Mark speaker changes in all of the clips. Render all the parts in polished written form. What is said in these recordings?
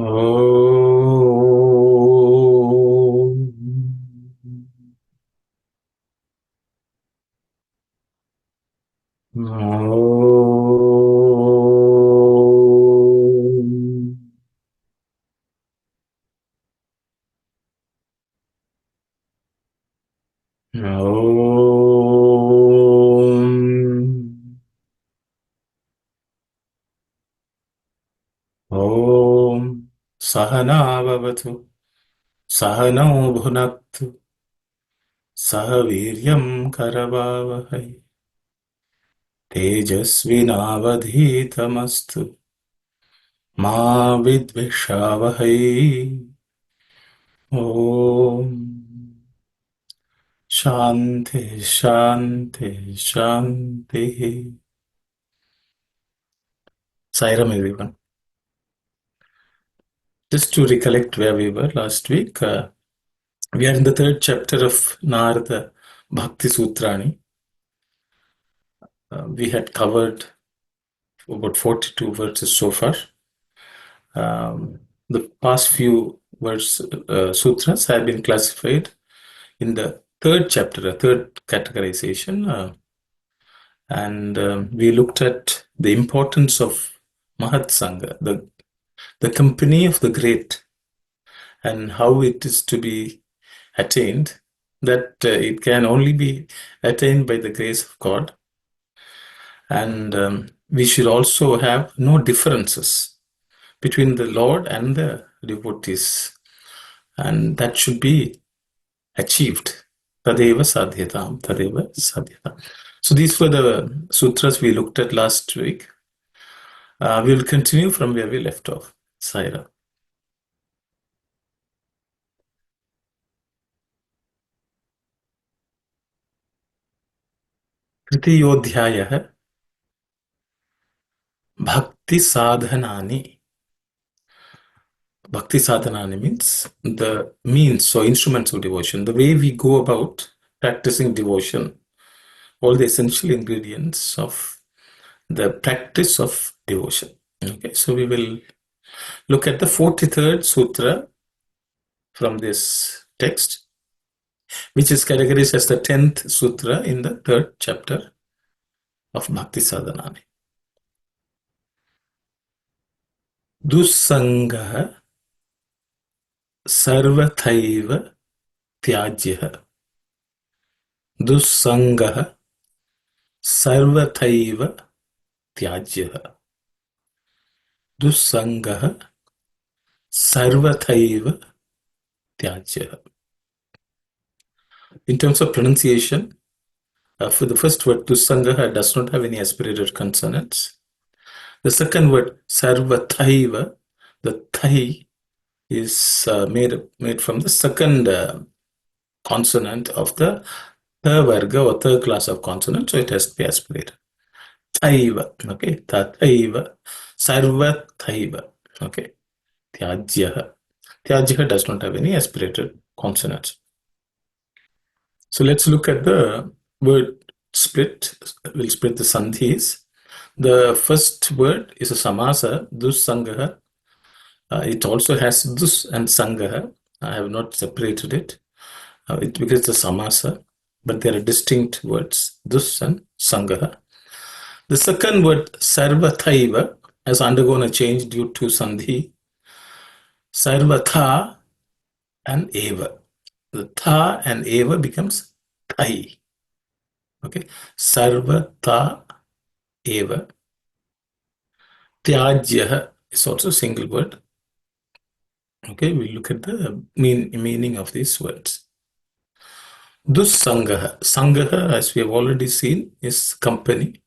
Speaker 1: ॐ सहना भवतु सहनौ भुनक्तु सह वीर्यं करवावहै तेजस्विनावधीतमस्तु मा विद्विषावहै ॐ शान्ति शान्ति शान्तिः. Sairam everyone. Just to recollect where we were last week, we are in the third chapter of Narada Bhakti Sutrani. We had covered about 42 verses so far. The past few sutras have been classified in the third chapter, a third categorization, and we looked at the importance of Mahat Sangha, the company of the great, and how it is to be attained, that it can only be attained by the grace of God. And we should also have no differences between the Lord and the devotees, and that should be achieved. Tadeva sadhyatam, tadeva sadhyatam. So these were the sutras we looked at last week. We will continue from where we left off. Saira. तृतीयोऽध्यायः Bhakti Sadhanani. Bhakti Sadhanani means the means, so instruments of devotion, the way we go about practicing devotion, all the essential ingredients of the practice of devotion. Okay, so we will look at the 43rd sutra from this text, which is categorized as the 10th sutra in the third chapter of Bhakti Sadhanani. Dussangah sarvathaiva tyajyah. Dussangah sarvathaiva tyajyah. Dussangah sarvathaiva tyajyah. In terms of pronunciation, for the first word, Dussangah does not have any aspirated consonants. The second word, sarvathaiva, the thai is made from the second consonant of the varga or third class of consonant, so it has to be aspirated. Thaiva, okay, tathaiva, sarvathaiva, okay, tyajyah. Tyajyah does not have any aspirated consonants. So let's look at the word split. We'll split the sandhis. The first word is a samasa, dussangah. It also has dus and sangaha. I have not separated it, because it's a samasa, but they are distinct words, dus and sangaha. The second word, sarvathaiva, has undergone a change due to sandhi. Sarvatha and eva. The tha and eva becomes thai. Okay, sarvatha eva. Tyajyah is also a single word. Okay, we look at the meaning of these words. Dussangaha. Sangaha, as we have already seen, is company.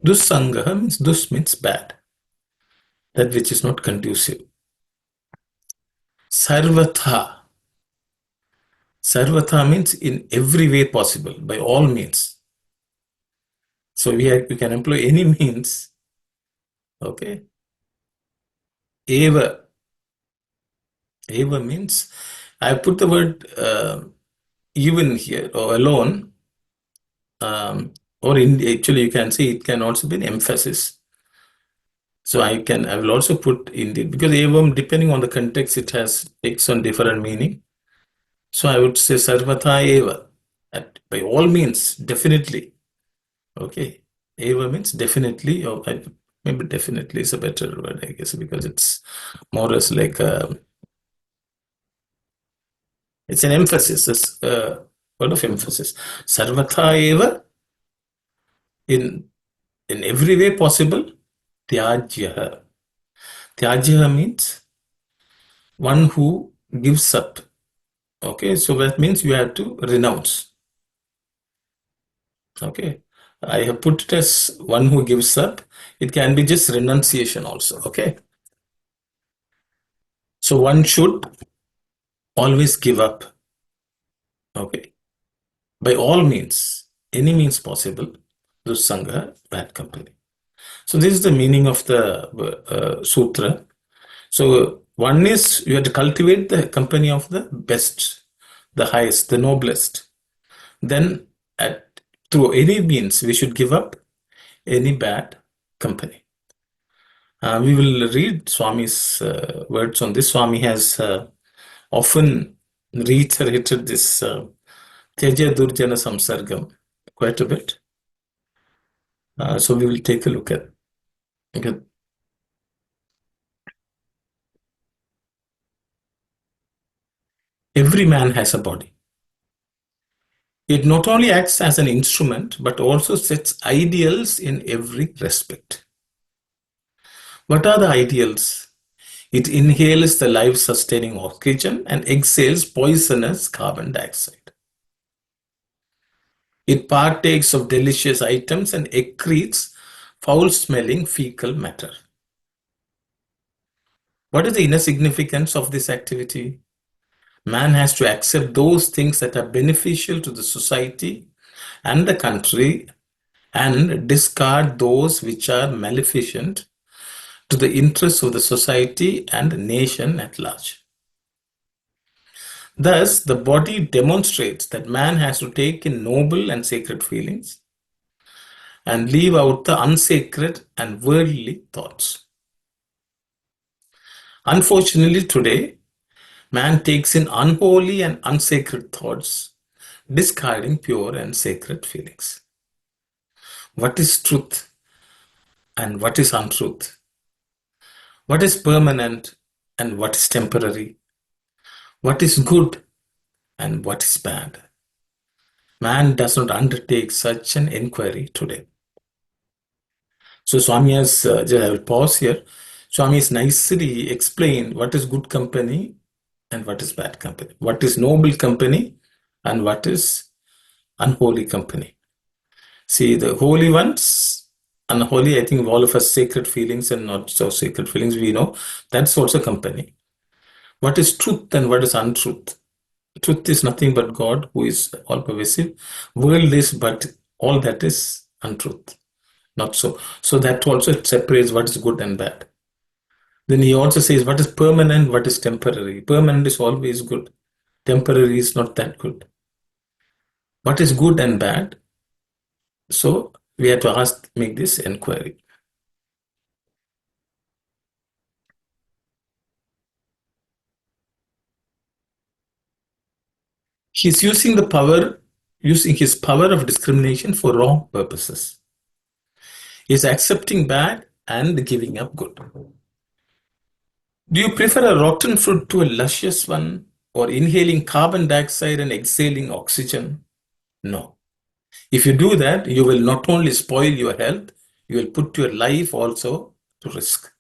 Speaker 1: Dussangaha means means bad, that which is not conducive. Sarvatha. Sarvatha means in every way possible, by all means. So we can employ any means. Okay. Eva. Eva means, I put the word even here, or alone, or actually you can say it can also be an emphasis. So I will also put in the, because evam, depending on the context, it takes on different meaning. So I would say sarvatha eva, by all means, definitely. Okay. Eva means definitely, or maybe definitely is a better word, I guess, because it's more or less like it's an emphasis, it's a word of emphasis. Sarvatha eva, in every way possible, tyajya. Tyajya means one who gives up. Okay, so that means you have to renounce. Okay, I have put it as one who gives up. It can be just renunciation also. Okay, so one should always give up. Okay, by all means, any means possible, to Sangha, bad company. So this is the meaning of the sutra. So one is you have to cultivate the company of the best, the highest, the noblest. Then through any means, we should give up any bad company. We will read Swami's words on this. Swami has often reiterated this Tyaja Durjana Samsargam quite a bit. So we will take a look at it. Every man has a body. It not only acts as an instrument, but also sets ideals in every respect. What are the ideals? It inhales the life-sustaining oxygen and exhales poisonous carbon dioxide. It partakes of delicious items and excretes foul-smelling fecal matter. What is the inner significance of this activity? Man has to accept those things that are beneficial to the society and the country and discard those which are maleficent to the interests of the society and nation at large. Thus, the body demonstrates that man has to take in noble and sacred feelings and leave out the unsacred and worldly thoughts. Unfortunately, today, man takes in unholy and unsacred thoughts, discarding pure and sacred feelings. What is truth and what is untruth? What is permanent and what is temporary? What is good and what is bad? Man does not undertake such an inquiry today. So Swami has, I will pause here. Swami has nicely explained what is good company and what is bad company, what is noble company and what is unholy company. See, the holy ones, unholy, I think all of us sacred feelings and not so sacred feelings, we know that's also company. What is truth and what is untruth? Truth is nothing but God who is all pervasive. World is, but all that is untruth. Not so. So that also separates what is good and bad. Then he also says what is permanent, what is temporary. Permanent is always good. Temporary is not that good. What is good and bad? So we have to make this inquiry. He's using his power of discrimination for wrong purposes. He's accepting bad and giving up good. Do you prefer a rotten fruit to a luscious one, or inhaling carbon dioxide and exhaling oxygen? No. If you do that, you will not only spoil your health, you will put your life also to risk.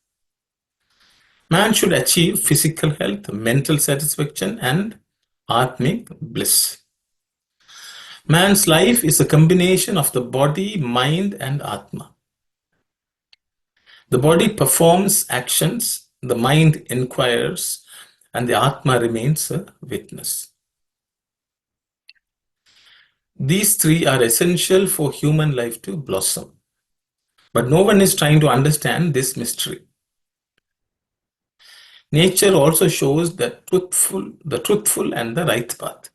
Speaker 1: Man should achieve physical health, mental satisfaction, and atmic bliss. Man's life is a combination of the body, mind, and atma. The body performs actions, the mind inquires, and the atma remains a witness. These three are essential for human life to blossom. But no one is trying to understand this mystery. Nature also shows the truthful and the right path.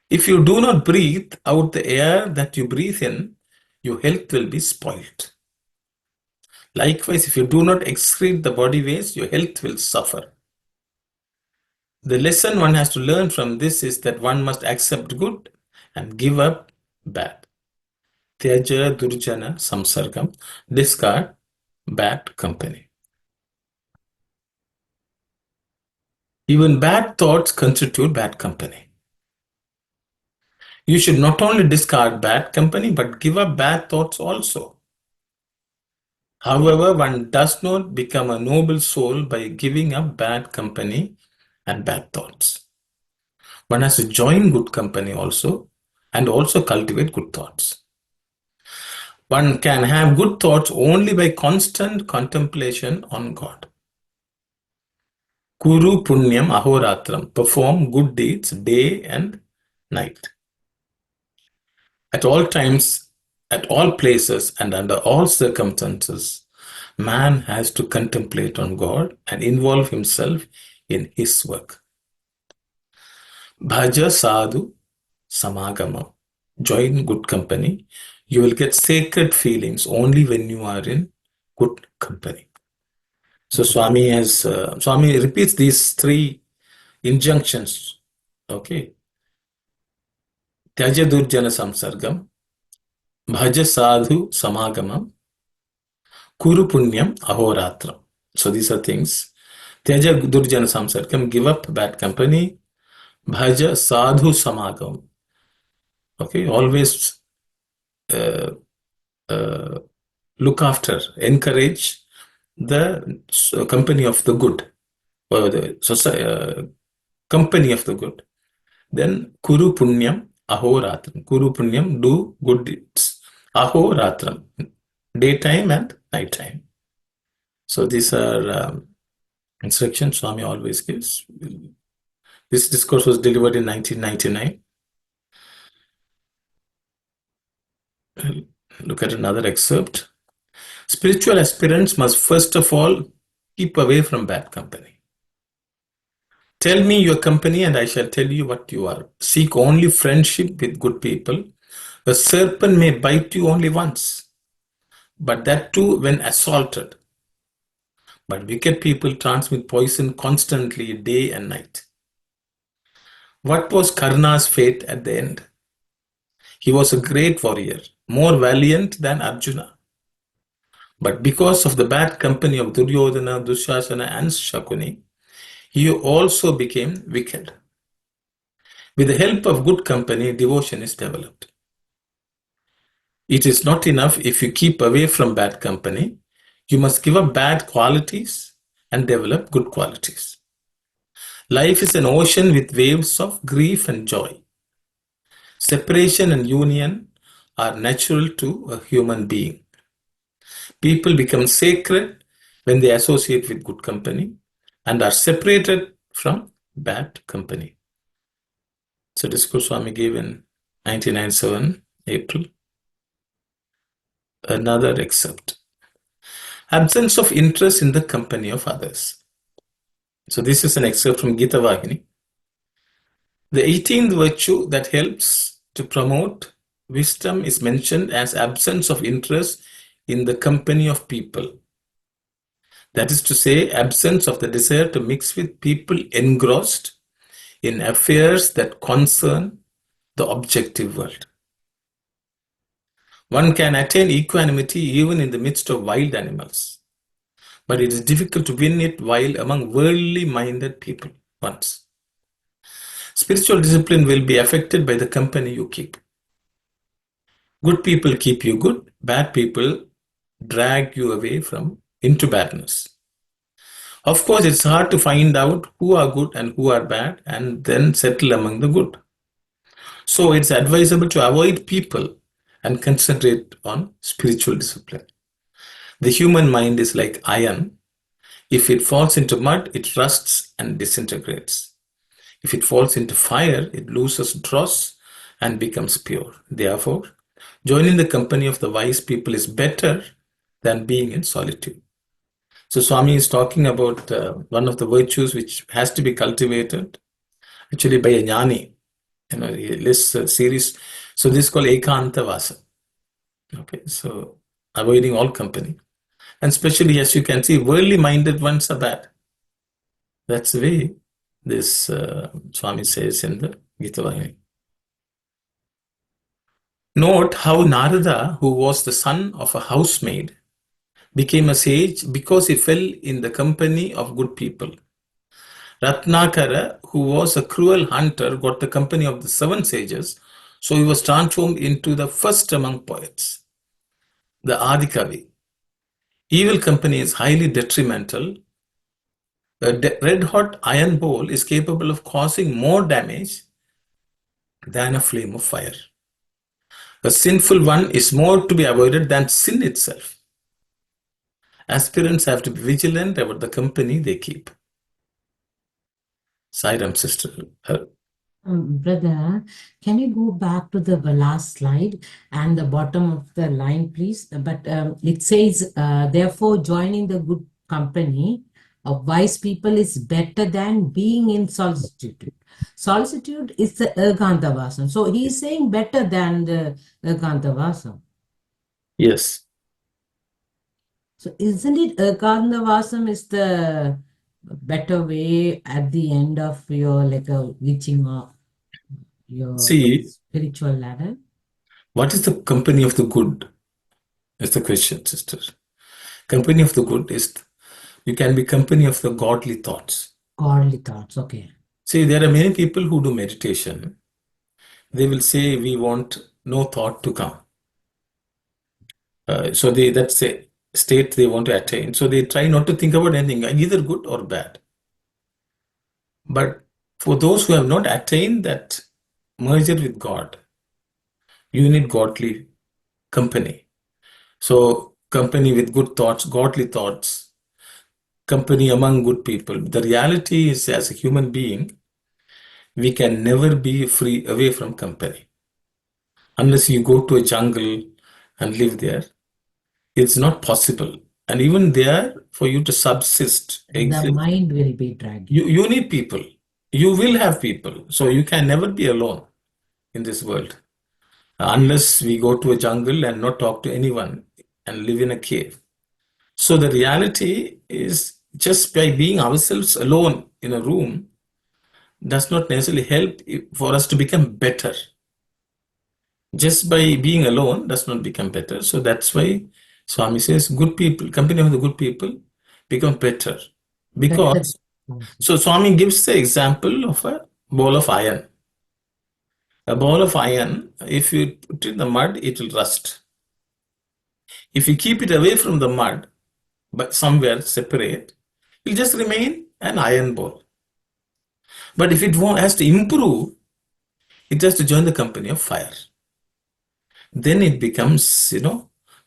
Speaker 1: If you do not breathe out the air that you breathe in, your health will be spoiled. Likewise, if you do not excrete the body waste, your health will suffer. The lesson one has to learn from this is that one must accept good and give up bad. Tyaja durjana samsargam, discard bad company. Even bad thoughts constitute bad company. You should not only discard bad company, but give up bad thoughts also. However, one does not become a noble soul by giving up bad company and bad thoughts. One has to join good company also and also cultivate good thoughts. One can have good thoughts only by constant contemplation on God. Kuru punyam ahoratram, perform good deeds day and night. At all times, at all places, and under all circumstances, man has to contemplate on God and involve himself in his work. Bhaja sadhu samagama. Join good company. You will get sacred feelings only when you are in good company. So Swami repeats these three injunctions. Okay. Tyaja durjana samsargam, bhaja sadhu samagamam, kuru punyam ahoratram. So these are things. Tyaja durjana samsargam, give up bad company. Bhaja sadhu samagam. Okay, always look after, encourage the company of the good, or the company of the good. Then kuru punyam ahoratram. Kuru punyam, do good deeds. Ahoratram, daytime and nighttime. So these are instructions Swami always gives. This discourse was delivered in 1999. Look at another excerpt. Spiritual aspirants must first of all keep away from bad company. Tell me your company and I shall tell you what you are. Seek only friendship with good people. A serpent may bite you only once, but that too when assaulted. But wicked people transmit poison constantly day and night. What was Karna's fate at the end? He was a great warrior, more valiant than Arjuna. But because of the bad company of Duryodhana, Dushasana and Shakuni, he also became wicked. With the help of good company, devotion is developed. It is not enough if you keep away from bad company. You must give up bad qualities and develop good qualities. Life is an ocean with waves of grief and joy. Separation and union are natural to a human being. People become sacred when they associate with good company and are separated from bad company. So discourse Swami gave in 1997, April. Another excerpt. Absence of interest in the company of others. So this is an excerpt from Gita Vahini. The 18th virtue that helps to promote wisdom is mentioned as absence of interest in the company of people. That is to say, absence of the desire to mix with people engrossed in affairs that concern the objective world. One can attain equanimity even in the midst of wild animals, but it is difficult to win it while among worldly minded people once. Spiritual discipline will be affected by the company you keep. Good people keep you good, bad people drag you away into badness. Of course, it's hard to find out who are good and who are bad and then settle among the good. So it's advisable to avoid people and concentrate on spiritual discipline. The human mind is like iron. If it falls into mud, it rusts and disintegrates. If it falls into fire, it loses dross and becomes pure. Therefore, joining the company of the wise people is better than being in solitude. So Swami is talking about one of the virtues which has to be cultivated actually by a jnani. He lists a series. So this is called Ekanta Vasa. Okay, so avoiding all company. And especially, as you can see, worldly minded ones are bad. That's the way this Swami says in the Gita Vahini. Note how Narada, who was the son of a housemaid, became a sage because he fell in the company of good people. Ratnakara, who was a cruel hunter, got the company of the seven sages, so he was transformed into the first among poets, the Adikavi. Evil company is highly detrimental. A red-hot iron bowl is capable of causing more damage than a flame of fire. A sinful one is more to be avoided than sin itself. Aspirants have to be vigilant about the company they keep. Sairam, sister.
Speaker 2: Brother, can you go back to the last slide and the bottom of the line, please? But it says, therefore, joining the good company of wise people is better than being in solitude. Solitude is the Ergantavasam. So he is saying better than the Ergantavasam.
Speaker 1: Yes.
Speaker 2: So isn't it Ergantavasam is the better way at the end of your reaching of your
Speaker 1: See,
Speaker 2: spiritual ladder?
Speaker 1: what is the company of the good? Is the question, sister. Company of the good is you can be company of the godly thoughts.
Speaker 2: Godly thoughts, okay.
Speaker 1: See, there are many people who do meditation. They will say, we want no thought to come. So that's a state they want to attain. So they try not to think about anything, either good or bad. But for those who have not attained that merger with God, you need godly company. So company with good thoughts, godly thoughts, company among good people. The reality is, as a human being, we can never be free away from company. Unless you go to a jungle and live there, it's not possible. And even there, for you to subsist,
Speaker 2: The
Speaker 1: exist,
Speaker 2: mind will be dragging.
Speaker 1: you need people. You will have people. So you can never be alone in this world. Unless we go to a jungle and not talk to anyone and live in a cave. So the reality is just by being ourselves alone in a room does not necessarily help for us to become better. Just by being alone does not become better. So that's why Swami says good people, company of the good people become better.
Speaker 2: Better.
Speaker 1: Because, so Swami gives the example of a ball of iron. A ball of iron, if you put it in the mud, it will rust. If you keep it away from the mud, but somewhere separate, it will just remain an iron ball. But if it has to improve, it has to join the company of fire. Then it becomes,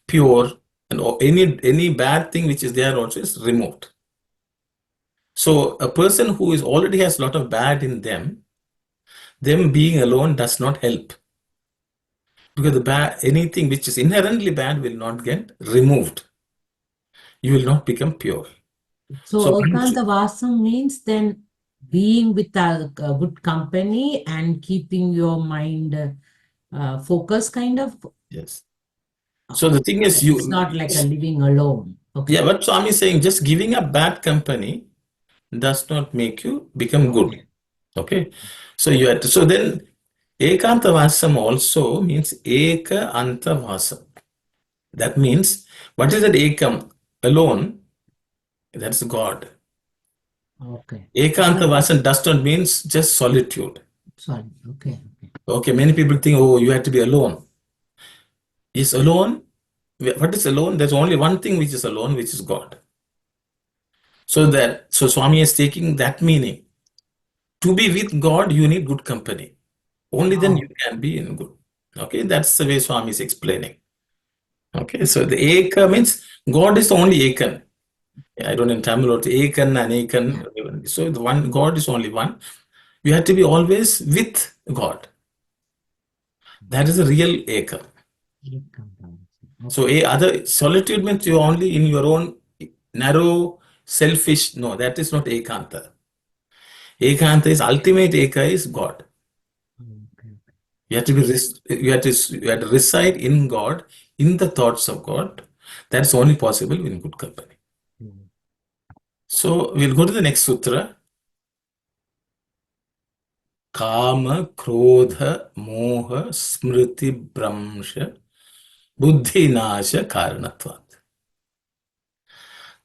Speaker 1: pure, and any bad thing which is there also is removed. So a person who is already has a lot of bad in them being alone does not help. Because anything which is inherently bad will not get removed. You will not become pure.
Speaker 2: So Ekanta Vasam means then being with a good company and keeping your mind focused, kind of.
Speaker 1: Yes. So the thing is,
Speaker 2: it's not like a living alone. Okay.
Speaker 1: Yeah, what Swami is saying, just giving up bad company does not make you become good. Okay. So you have to, so then Ekanta Vasam also means Eka Anta Vasam. That means, what is that Ekam? Alone, that's God.
Speaker 2: Okay.
Speaker 1: Ekanta Vasam does not means just solitude.
Speaker 2: Sorry. Okay.
Speaker 1: Okay, many people think, oh, you have to be alone. Is alone? What is alone? There's only one thing which is alone, which is God. So Swami is taking that meaning. To be with God, you need good company. Only then you can be in good. Okay, that's the way Swami is explaining. Okay, so the Eka means God is the only Ekan. I don't know in Tamil what Ekan and Ekan. So the one God is only one. You have to be always with God. That is the real Eka. So other solitude means you're only in your own narrow, selfish. No, that is not Ekanta. Ekanta is ultimate Eka is God. You have to reside in God, in the thoughts of God. That's only possible in good company. So we'll go to the next sutra. Kama, Krodha, Moha, Smriti, Bramsha, Buddhi, Nasha, Karanatvat.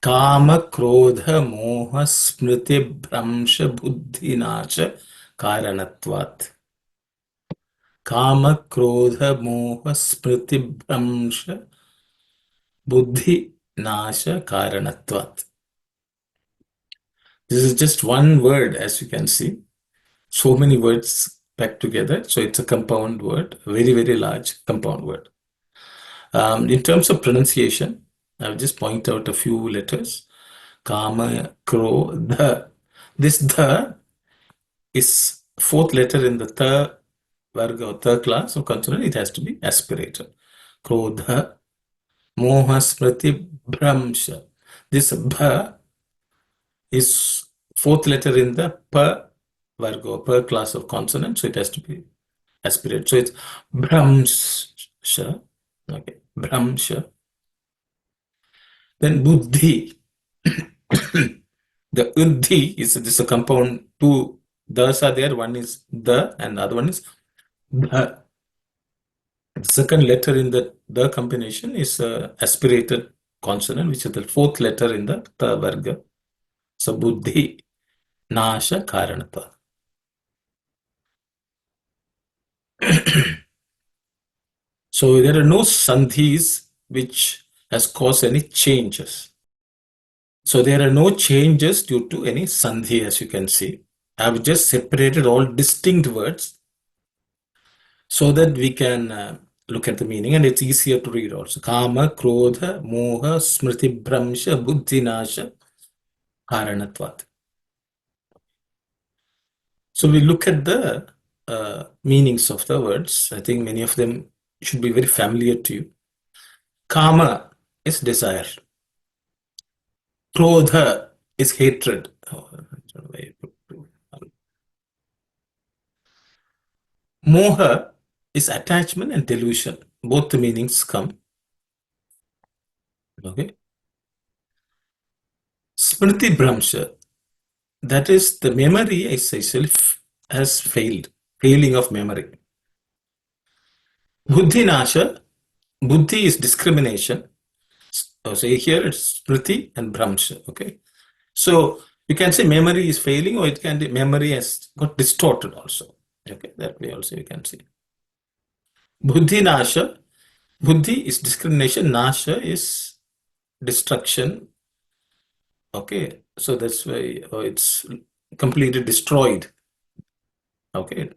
Speaker 1: Kama, Krodha, Moha, Smriti, Bramsha, Buddhi, Nasha, Karanatvat. Kama, Krodha, Moha, Smriti, Bramsha, Buddhi, Nasha, Karanatvat. This is just one word, as you can see. So many words packed together. So it's a compound word, a very, very large compound word. In terms of pronunciation, I'll just point out a few letters. Kama, Kro, the. This the is fourth letter in the the varga or the class of consonant. It has to be aspirated. Krodha, Moha, Smriti, Bramsha. This bha is fourth letter in the pa varga or per class of consonant, so it has to be aspirated. So it's Bramsha. Okay, Bramsha. Then Buddhi. The Uddhi is this a compound. Two das are there. One is the and the other one is the. The second letter in the combination is aspirated consonant, which is the fourth letter in the varga. So Buddhi, Nasha, Karanata. So there are no sandhis which has caused any changes. So there are no changes due to any sandhi, as you can see. I have just separated all distinct words so that we can look at the meaning, and it's easier to read also. Kama, Krodha, Moha, Smriti, Bramsha, Buddhi, Nasha, Karanatvat. So we look at the meanings of the words. I think many of them should be very familiar to you. Kama is desire. Krodha is hatred. Moha is attachment and delusion. Both the meanings come. Okay. Smriti Bramsha, that is the memory itself has failed. Failing of memory. Buddhi Nasha, Buddhi is discrimination. So here it's Smriti and Bramsha. Okay. So you can say memory is failing, or it can be memory has got distorted also. Okay, that way also you can see. Buddhi Nasha, Buddhi is discrimination, Nasha is destruction. Okay, so that's why it's completely destroyed. Okay.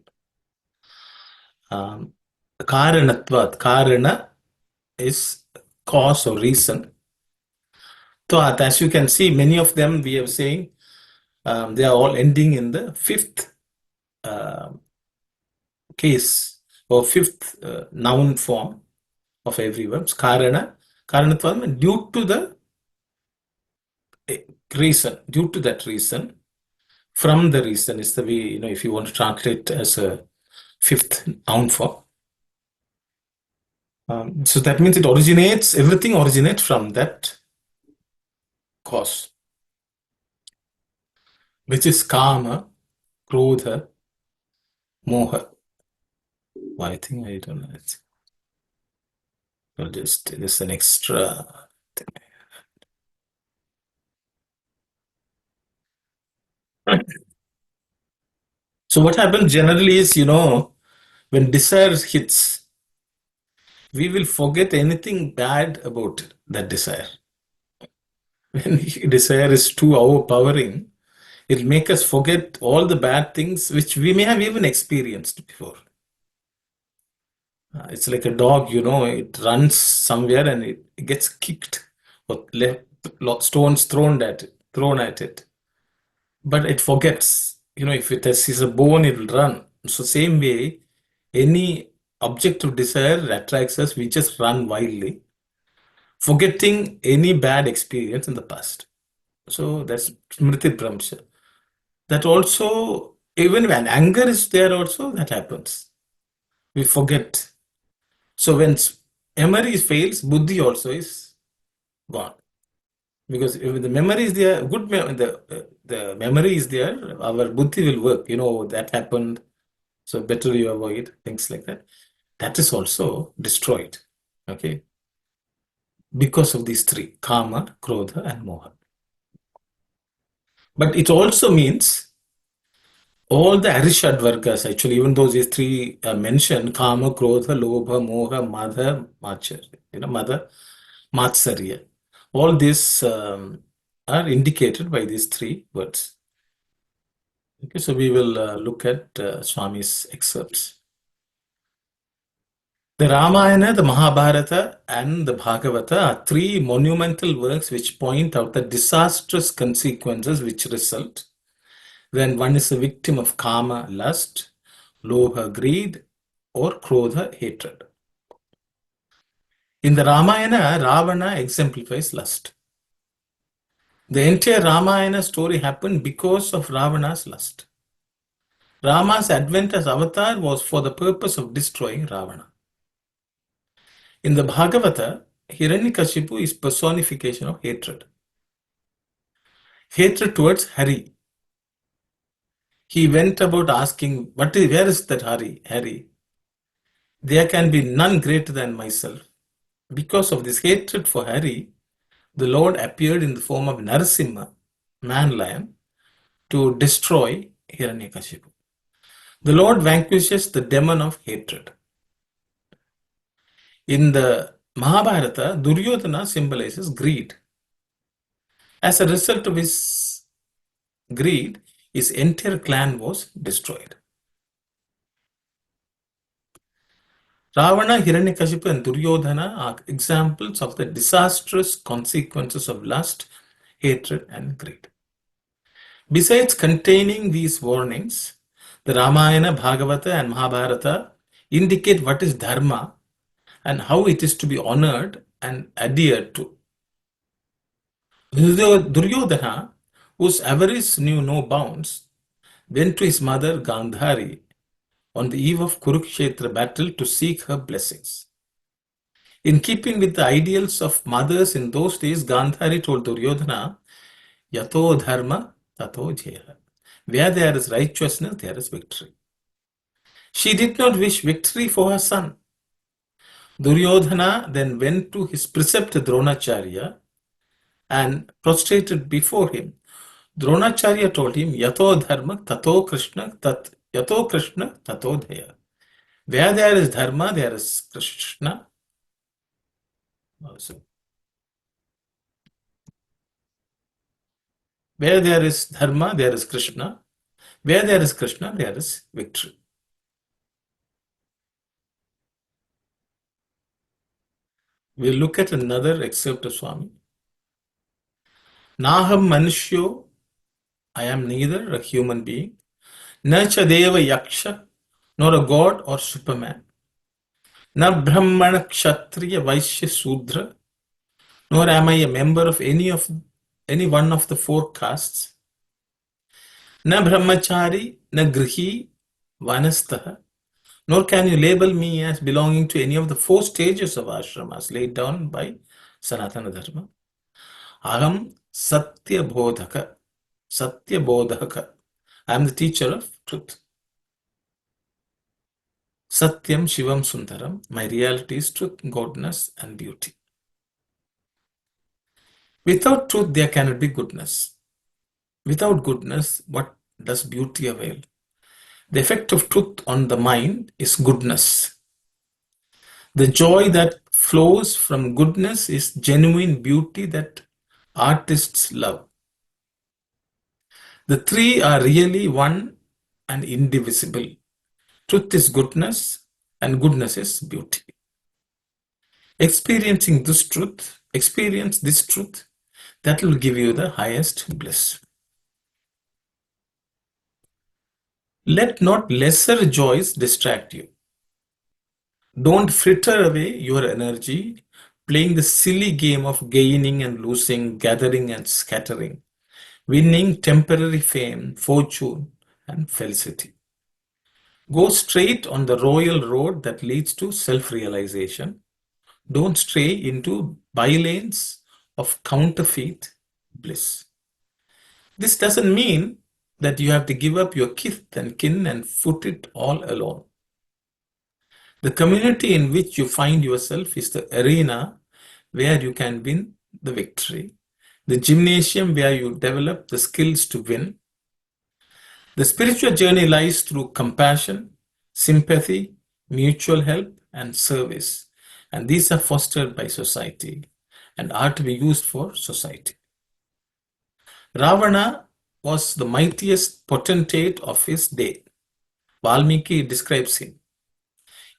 Speaker 1: Karanatvat, Karana is cause or reason. So as you can see, many of them we are saying they are all ending in the fifth case or fifth noun form of every verb. Karana, Karanatvam, due to the reason, due to that reason, from the reason is the way, if you want to translate as a fifth noun form. So that means everything originates from that cause, which is Kama, Krodha, Moha. Well, I think I don't know. I'll just, this is an extra thing. So what happens generally is, when desire hits, we will forget anything bad about that desire. When desire is too overpowering, it'll make us forget all the bad things which we may have even experienced before. It's like a dog, it runs somewhere and it gets kicked or stones thrown at it. But it forgets, if it sees a bone, it will run. So same way, any object of desire attracts us, we just run wildly, forgetting any bad experience in the past. So that's Smriti Bramsha. That also, even when anger is there also, that happens. We forget. So when memory fails, buddhi also is gone. Because if the memory is there, the memory is there, our buddhi will work. That happened, so better you avoid things like that. That is also destroyed. Okay, because of these three: kama, krodha, and moha. But it also means all the Arishad Vargas, actually, even though these three are mentioned: kama, krodha, lobha, moha, madha, mada, matsarya. All these are indicated by these three words. Okay, so we will look at Swami's excerpts. The Ramayana, the Mahabharata, and the Bhagavata are three monumental works which point out the disastrous consequences which result when one is a victim of kama, lust, lobha, greed, or krodha, hatred. In the Ramayana, Ravana exemplifies lust. The entire Ramayana story happened because of Ravana's lust. Rama's advent as avatar was for the purpose of destroying Ravana. In the Bhagavata, Hiranyakashipu is personification of hatred. Hatred towards Hari. He went about asking, where is that Hari? There can be none greater than myself. Because of this hatred for Hari, the Lord appeared in the form of Narasimha, man-lion, to destroy Hiranyakashipu. The Lord vanquishes the demon of hatred. In the Mahabharata, Duryodhana symbolizes greed. As a result of his greed, his entire clan was destroyed. Ravana, Hiranyakashipu, and Duryodhana are examples of the disastrous consequences of lust, hatred, and greed. Besides containing these warnings, the Ramayana, Bhagavata, and Mahabharata indicate what is dharma and how it is to be honored and adhered to. Duryodhana, whose avarice knew no bounds, went to his mother Gandhari on the eve of Kurukshetra battle to seek her blessings. In keeping with the ideals of mothers in those days, Gandhari told Duryodhana, Yato dharma, tato jaya. Where there is righteousness, there is victory. She did not wish victory for her son. Duryodhana then went to his preceptor Dronacharya and prostrated before him. Dronacharya told him, Yato dharma, tato Krishna, yato Krishna, tato dhaya. Where there is dharma, there is Krishna. Also, where there is dharma, there is Krishna. Where there is Krishna, there is victory. We'll look at another excerpt of Swami. Naham Manushyo, I am neither a human being, nacha deva yaksha, nor a god or superman, na brahmana kshatriya vaishya sudra, nor am I a member of any one of the four castes, na brahmachari, na grihi, vanastaha, nor can you label me as belonging to any of the four stages of ashramas laid down by Sanatana Dharma. Aham Satya Bodhaka. Satya Bodhaka. I am the teacher of truth. Satyam Shivam Sundaram. My reality is truth, godness, and beauty. Without truth, there cannot be goodness. Without goodness, what does beauty avail? The effect of truth on the mind is goodness. The joy that flows from goodness is genuine beauty that artists love. The three are really one and indivisible. Truth is goodness, and goodness is beauty. Experience this truth, that will give you the highest bliss. Let not lesser joys distract you. Don't fritter away your energy playing the silly game of gaining and losing, gathering and scattering, winning temporary fame, fortune, and felicity. Go straight on the royal road that leads to self-realization. Don't stray into bylanes of counterfeit bliss. This doesn't mean that you have to give up your kith and kin and foot it all alone. The community in which you find yourself is the arena where you can win the victory, the gymnasium where you develop the skills to win. The spiritual journey lies through compassion, sympathy, mutual help, and service. And these are fostered by society and are to be used for society. Ravana was the mightiest potentate of his day. Valmiki describes him.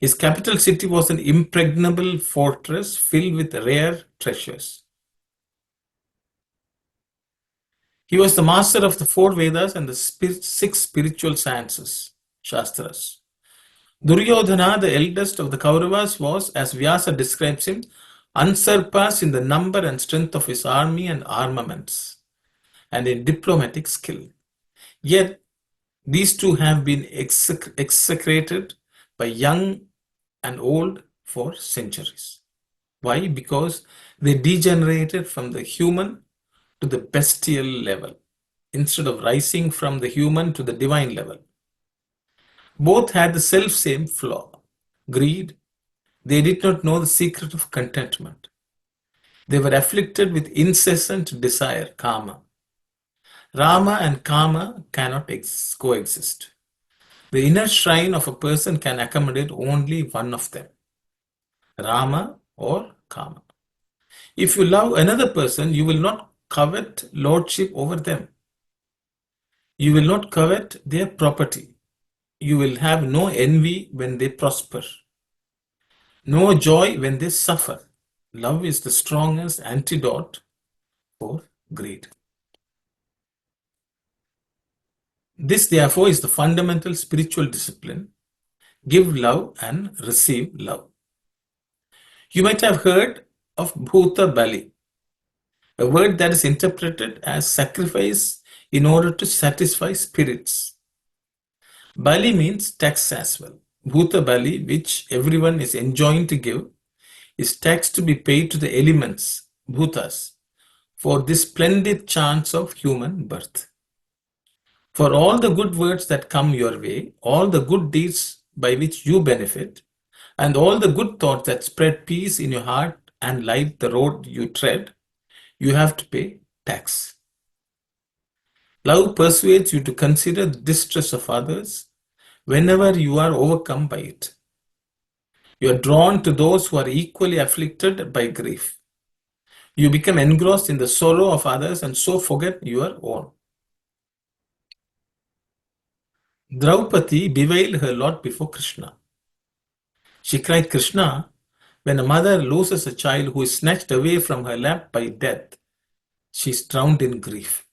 Speaker 1: His capital city was an impregnable fortress filled with rare treasures. He was the master of the four Vedas and the six spiritual sciences, Shastras. Duryodhana, the eldest of the Kauravas, was, as Vyasa describes him, unsurpassed in the number and strength of his army and armaments, and in diplomatic skill. Yet, these two have been execrated by young and old for centuries. Why? Because they degenerated from the human to the bestial level, instead of rising from the human to the divine level. Both had the self-same flaw, greed. They did not know the secret of contentment. They were afflicted with incessant desire, kama. Rama and kama cannot coexist. The inner shrine of a person can accommodate only one of them, Rama or kama. If you love another person, you will not covet lordship over them. You will not covet their property. You will have no envy when they prosper, no joy when they suffer. Love is the strongest antidote for greed. This, therefore, is the fundamental spiritual discipline. Give love and receive love. You might have heard of Bhuta Bali, a word that is interpreted as sacrifice in order to satisfy spirits. Bali means tax as well. Bhuta Bali, which everyone is enjoined to give, is tax to be paid to the elements, bhutas, for this splendid chance of human birth. For all the good words that come your way, all the good deeds by which you benefit, and all the good thoughts that spread peace in your heart and light the road you tread, you have to pay tax. Love persuades you to consider the distress of others whenever you are overcome by it. You are drawn to those who are equally afflicted by grief. You become engrossed in the sorrow of others and so forget your own. Draupadi bewailed her lot before Krishna. She cried, Krishna, when a mother loses a child who is snatched away from her lap by death, she is drowned in grief.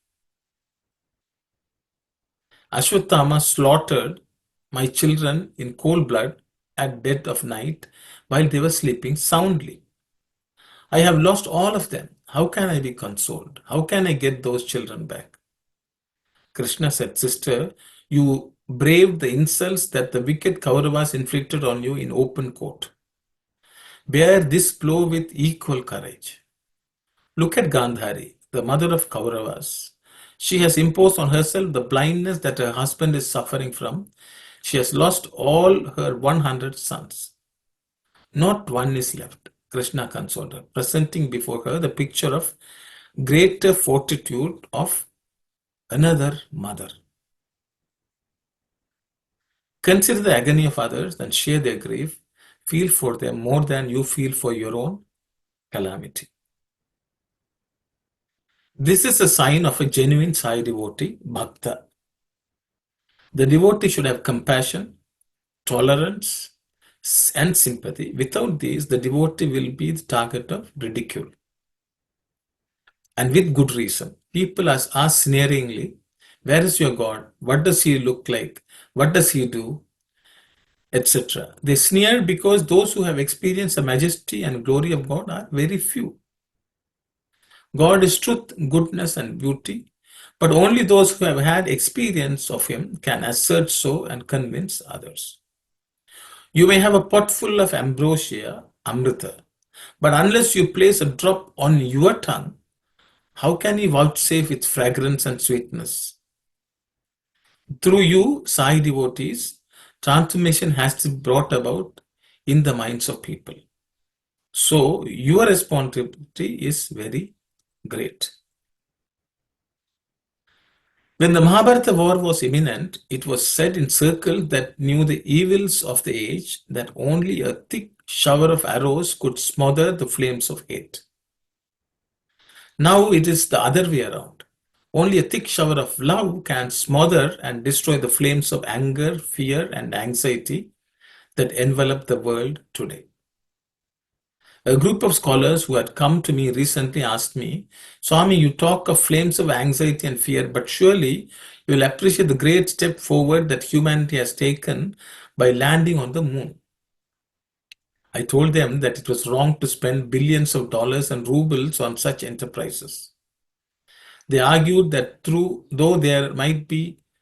Speaker 1: Ashwatthama slaughtered my children in cold blood at dead of night while they were sleeping soundly. I have lost all of them. How can I be consoled? How can I get those children back? Krishna said, Sister, you braved the insults that the wicked Kauravas inflicted on you in open court. Bear this blow with equal courage. Look at Gandhari, the mother of Kauravas. She has imposed on herself the blindness that her husband is suffering from. She has lost all her 100 sons. Not one is left. Krishna consoled her, presenting before her the picture of greater fortitude of another mother. Consider the agony of others and share their grief. Feel for them more than you feel for your own calamity. This is a sign of a genuine Sai devotee, Bhakta. The devotee should have compassion, tolerance, and sympathy. Without these, the devotee will be the target of ridicule. And with good reason. People ask sneeringly, where is your God? What does he look like? What does he do? Etc. They sneer because those who have experienced the majesty and glory of God are very few. God is truth, goodness, and beauty, but only those who have had experience of him can assert so and convince others. You may have a pot full of ambrosia, amrita, But unless you place a drop on your tongue, how can he vouchsafe its fragrance and sweetness? Through you, Sai devotees, transformation has to be brought about in the minds of people. So your responsibility is very great. When the Mahabharata war was imminent, it was said in circles that knew the evils of the age that only a thick shower of arrows could smother the flames of hate. Now it is the other way around. Only a thick shower of love can smother and destroy the flames of anger, fear, and anxiety that envelop the world today. A group of scholars who had come to me recently asked me, Swami, you talk of flames of anxiety and fear, but surely you will appreciate the great step forward that humanity has taken by landing on the moon. I told them that it was wrong to spend billions of dollars and rubles on such enterprises. They argued that though there might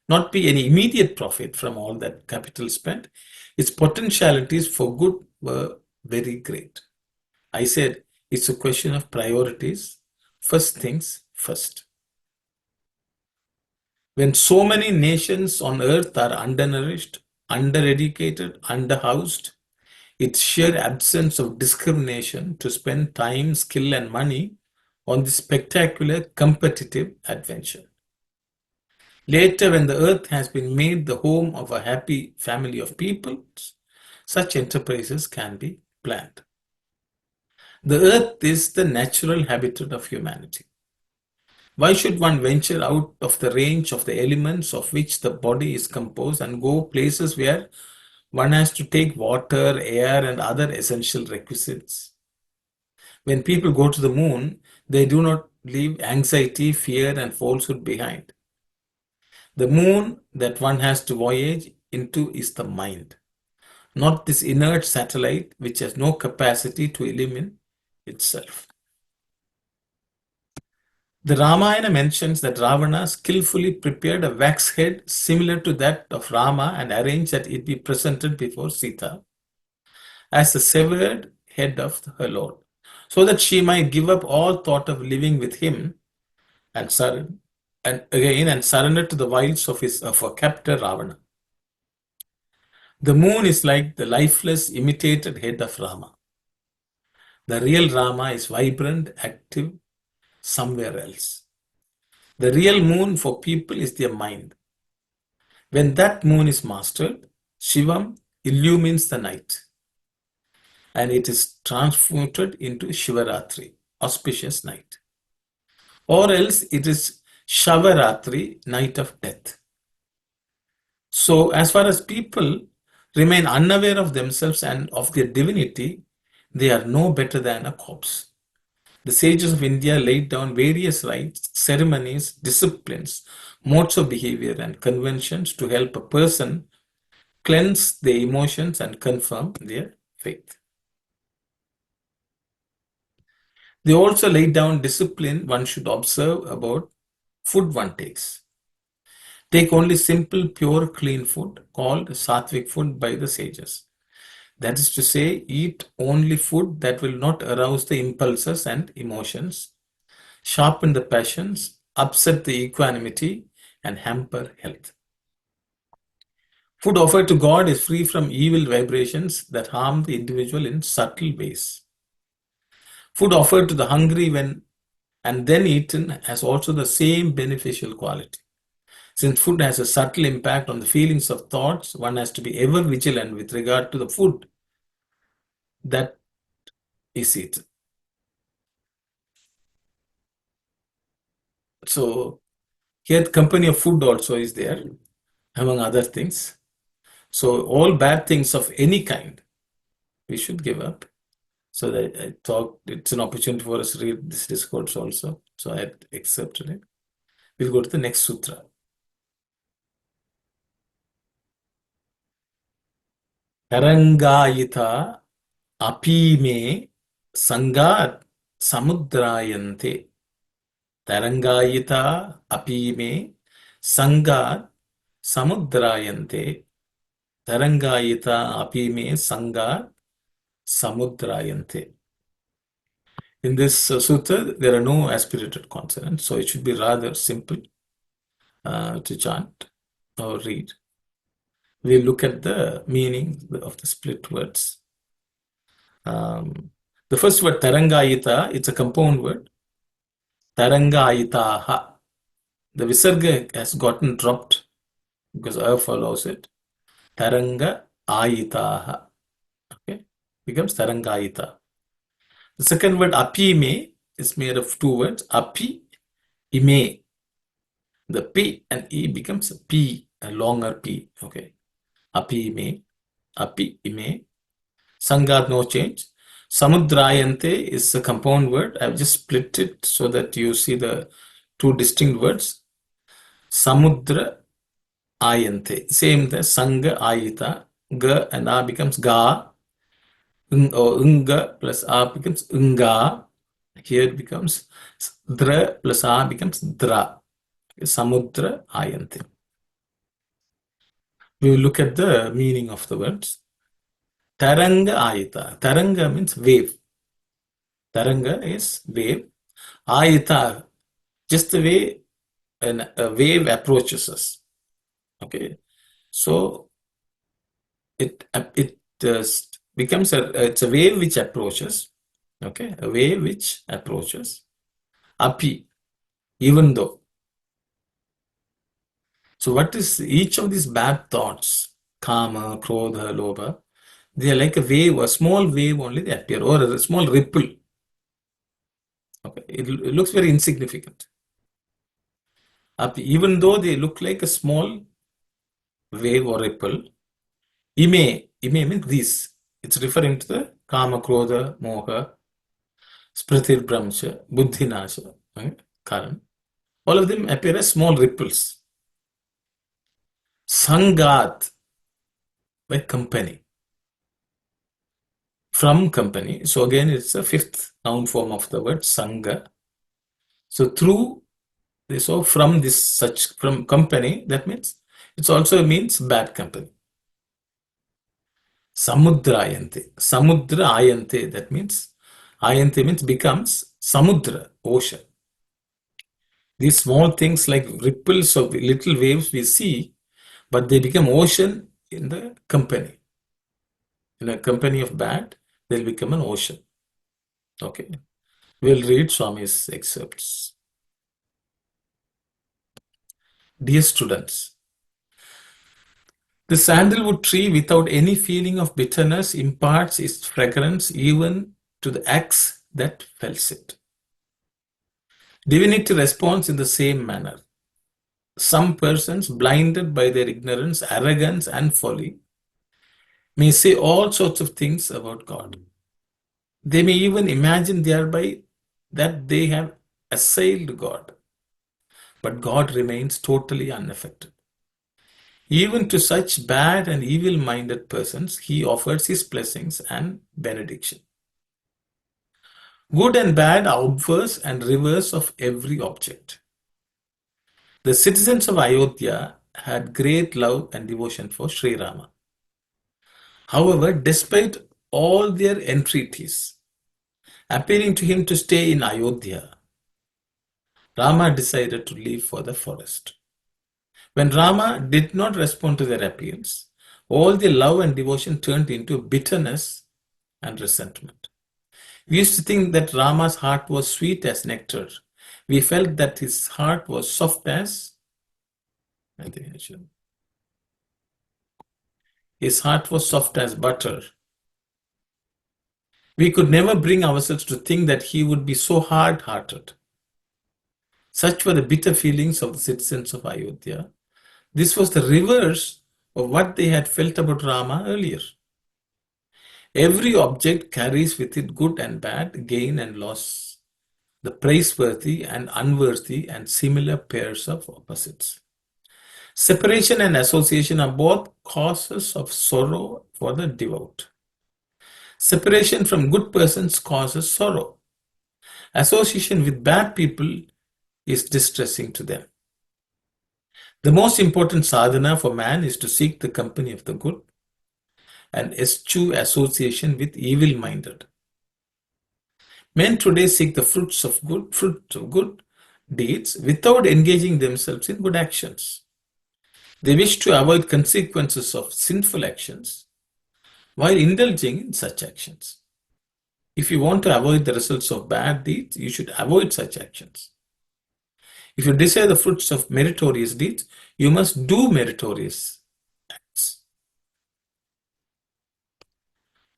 Speaker 1: not be any immediate profit from all that capital spent, its potentialities for good were very great. I said, it's a question of priorities. First things first. When so many nations on earth are undernourished, undereducated, underhoused, it's sheer absence of discrimination to spend time, skill, and money on this spectacular competitive adventure. Later, when the earth has been made the home of a happy family of people, such enterprises can be planned. The earth is the natural habitat of humanity. Why should one venture out of the range of the elements of which the body is composed and go places where one has to take water, air, and other essential requisites? When people go to the moon, they do not leave anxiety, fear, and falsehood behind. The moon that one has to voyage into is the mind, not this inert satellite which has no capacity to illumine itself. The Ramayana mentions that Ravana skillfully prepared a wax head similar to that of Rama and arranged that it be presented before Sita as the severed head of her Lord, so that she might give up all thought of living with him and surrender to the wiles of her captor Ravana. The moon is like the lifeless imitated head of Rama. The real Rama is vibrant, active, somewhere else. The real moon for people is their mind. When that moon is mastered, Shivam illumines the night and it is transmuted into Shivaratri, auspicious night. Or else it is Shavaratri, night of death. So, as far as people remain unaware of themselves and of their divinity, they are no better than a corpse. The sages of India laid down various rites, ceremonies, disciplines, modes of behavior, and conventions to help a person cleanse their emotions and confirm their faith. They also laid down discipline one should observe about food one takes. Take only simple, pure, clean food called Sattvic food by the sages. That is to say, eat only food that will not arouse the impulses and emotions, sharpen the passions, upset the equanimity, and hamper health. Food offered to God is free from evil vibrations that harm the individual in subtle ways. Food offered to the hungry when and then eaten has also the same beneficial quality. Since food has a subtle impact on the feelings of thoughts, one has to be ever vigilant with regard to the food that is eaten. So here the company of food also is there, among other things. So all bad things of any kind, we should give up. So that I thought it's an opportunity for us to read this discourse also. So I accepted it. We'll go to the next sutra. Tarangayita apime sangat samudrayante. Tarangayita apime sangat samudrayante. Tarangayita apime sangat samudrayante. In this sutta, there are no aspirated consonants, so it should be rather simple to chant or read. We look at the meaning of the split words. The first word, tarangayita, it's a compound word. Tarangayitaha. The visarga has gotten dropped because A follows it. Taranga ayitaha. Okay, becomes tarangayita. The second word, apime, is made of two words. Api, ime. The P and E becomes P, a longer P. Okay. Api ime. Sangat, no change. Samudrayante is a compound word. I've just split it so that you see the two distinct words. Samudra ayante. Same the Sanga ayita. Ga and A becomes Ga. Or Unga plus A becomes Unga. Here it becomes Dra plus A becomes Dra. Samudra ayante. We will look at the meaning of the words. Taranga ayita. Taranga means wave. Taranga is wave. Ayita, just the way a wave approaches us. Okay, so it becomes it's a wave which approaches. Okay, a wave which approaches. Api, even though. So what is each of these bad thoughts? Kama, Krodha, Lobha. They are like a wave, a small wave only they appear, or a small ripple. Okay, it looks very insignificant. Even though they look like a small wave or ripple, ime means these. It's referring to the kama, krodha, moha, smritir brahmcha, buddhinasha, karan. All of them appear as small ripples. Sangat, by company. From company. So again, it's a fifth noun form of the word sangha. So through this, so from company, that means it also means bad company. Samudrayante. Samudra ayante. That means ayante means becomes samudra, ocean. These small things like ripples of little waves we see, but they become ocean in the company. In a company of bad, they'll become an ocean. Okay. We'll read Swami's excerpts. Dear students, the sandalwood tree without any feeling of bitterness imparts its fragrance even to the axe that fells it. Divinity responds in the same manner. Some persons, blinded by their ignorance, arrogance, and folly, may say all sorts of things about God. They may even imagine thereby that they have assailed God. But God remains totally unaffected. Even to such bad and evil-minded persons, he offers his blessings and benediction. Good and bad are obverse and reverse of every object. The citizens of Ayodhya had great love and devotion for Sri Rama. However, despite all their entreaties, appealing to him to stay in Ayodhya, Rama decided to leave for the forest. When Rama did not respond to their appeals, all their love and devotion turned into bitterness and resentment. We used to think that Rama's heart was sweet as nectar. We felt that his heart was soft as butter. We could never bring ourselves to think that he would be so hard-hearted. Such were the bitter feelings of the citizens of Ayodhya. This was the reverse of what they had felt about Rama earlier. Every object carries with it good and bad, gain and loss, the praiseworthy and unworthy and similar pairs of opposites. Separation and association are both causes of sorrow for the devout. Separation from good persons causes sorrow. Association with bad people is distressing to them. The most important sadhana for man is to seek the company of the good and eschew association with evil-minded. Men today seek the fruit of good deeds without engaging themselves in good actions. They wish to avoid consequences of sinful actions while indulging in such actions. If you want to avoid the results of bad deeds, you should avoid such actions. If you desire the fruits of meritorious deeds, you must do meritorious acts.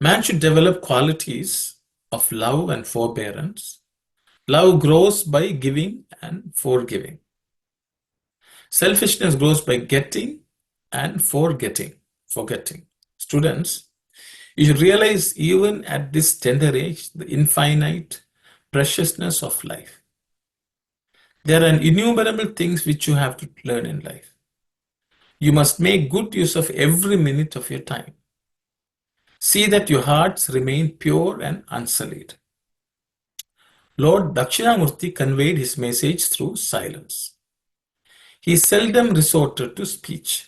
Speaker 1: Man should develop qualities of love and forbearance. Love grows by giving and forgiving. Selfishness grows by getting and forgetting. Students, you should realize even at this tender age the infinite preciousness of life. There are innumerable things which you have to learn in life. You must make good use of every minute of your time. See that your hearts remain pure and unsullied. Lord Dakshinamurti conveyed his message through silence. He seldom resorted to speech.